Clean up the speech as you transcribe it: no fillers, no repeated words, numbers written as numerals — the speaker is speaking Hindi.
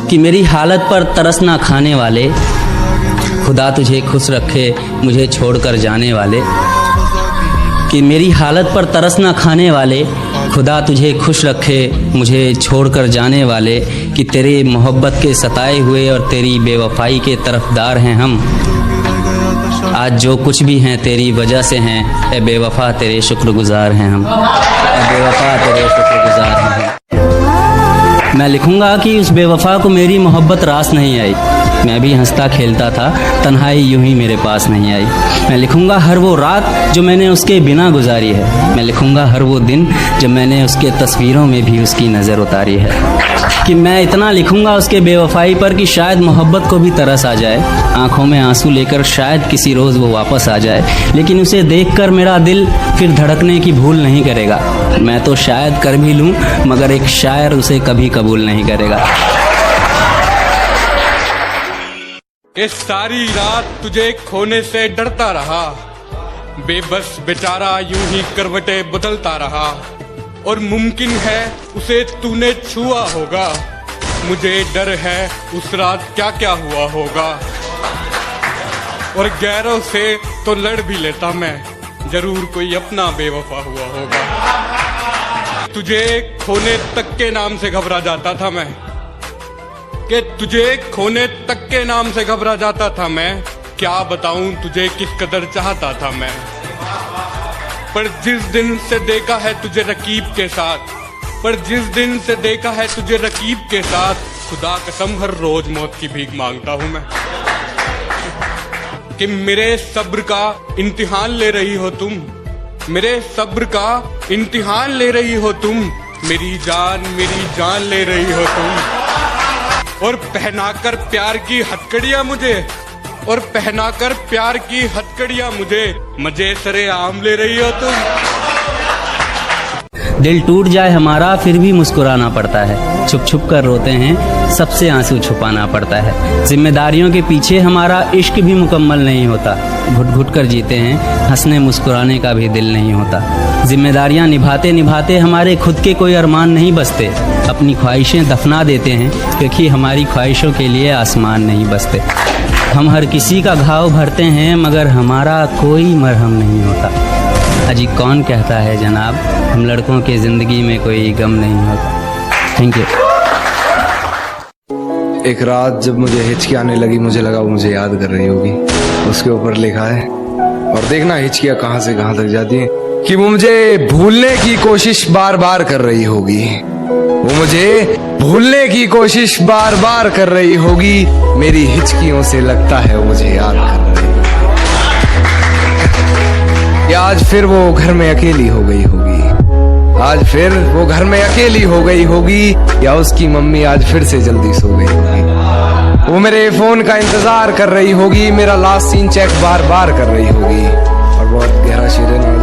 कि मेरी हालत पर तरस ना खाने वाले, खुदा तुझे खुश रखे मुझे छोड़कर जाने वाले। कि मेरी हालत पर तरस ना खाने वाले, खुदा तुझे खुश रखे मुझे छोड़कर जाने वाले। कि तेरे मोहब्बत के सताए हुए और तेरी बेवफाई के तरफदार हैं हम। आज जो कुछ भी हैं तेरी वजह से हैं, ए बेवफा तेरे शुक्रगुजार हैं हम। ए बेवफा तेरे शुक्रगुजार हैं हम। मैं लिखूंगा कि उस बेवफा को मेरी मोहब्बत रास नहीं आई। मैं भी हंसता खेलता था, तन्हाई यूं ही मेरे पास नहीं आई। मैं लिखूंगा हर वो रात जो मैंने उसके बिना गुजारी है। मैं लिखूंगा हर वो दिन जब मैंने उसके तस्वीरों में भी उसकी नज़र उतारी है। कि मैं इतना लिखूंगा उसके बेवफाई पर कि शायद मोहब्बत को भी तरस आ जाए। आंखों में आंसू लेकर शायद किसी रोज़ वो वापस आ जाए, लेकिन उसे देखकर मेरा दिल फिर धड़कने की भूल नहीं करेगा। मैं तो शायद कर भी लूँ, मगर एक शायर उसे कभी कबूल नहीं करेगा। इस सारी रात तुझे खोने से डरता रहा, बेबस बेचारा यूं ही करवटे बदलता रहा। और मुमकिन है उसे तूने छुआ होगा, मुझे डर है उस रात क्या क्या हुआ होगा। और गैरों से तो लड़ भी लेता मैं, जरूर कोई अपना बेवफा हुआ होगा। तुझे खोने तक के नाम से घबरा जाता था मैं, कि तुझे खोने तक के नाम से घबरा जाता था मैं। क्या बताऊं तुझे किस कदर चाहता था मैं। पर जिस दिन से देखा है तुझे रकीब के साथ, पर जिस दिन से देखा है तुझे रकीब के साथ, खुदा कसम हर रोज मौत की भीख मांगता हूं मैं। कि मेरे सब्र का इम्तिहान ले रही हो तुम, मेरे सब्र का इम्तिहान ले रही हो तुम। मेरी जान ले रही हो तुम। और पहनाकर प्यार की हथकड़ियां मुझे, और पहनाकर प्यार की हथकड़ियां मुझे, मजे सरेआम ले रही हो तुम। दिल टूट जाए हमारा फिर भी मुस्कुराना पड़ता है। छुप छुप कर रोते हैं, सबसे आंसू छुपाना पड़ता है। जिम्मेदारियों के पीछे हमारा इश्क भी मुकम्मल नहीं होता। घुट घुट कर जीते हैं, हंसने मुस्कुराने का भी दिल नहीं होता। जिम्मेदारियां निभाते निभाते हमारे खुद के कोई अरमान नहीं बसते। अपनी ख्वाहिशें दफना देते हैं, क्योंकि हमारी ख्वाहिशों के लिए आसमान नहीं बसते। हम हर किसी का घाव भरते हैं, मगर हमारा कोई मरहम नहीं होता। अजी कौन कहता है जनाब, हम लड़कों के ज़िंदगी में कोई गम नहीं होता। Thank you. एक रात जब मुझे हिचकी आने लगी, मुझे लगा वो मुझे याद कर रही होगी। उसके ऊपर लिखा है, और देखना हिचकियाँ कहाँ से कहाँ तक जाती हैं, कि वो मुझे भूलने की कोशिश बार बार कर रही होगी। वो मुझे भूलने की कोशिश बार बार कर रही होगी। मेरी हिचकियों से लगता है वो मुझे याद कर रही होगी। या आज फिर वो घर में अकेली हो गई होगी, आज फिर वो घर में अकेली हो गई होगी। या उसकी मम्मी आज फिर से जल्दी सो गई होगी। वो मेरे फोन का इंतजार कर रही होगी, मेरा लास्ट सीन चेक बार बार कर रही होगी। और बहुत गहरा शेर है ना।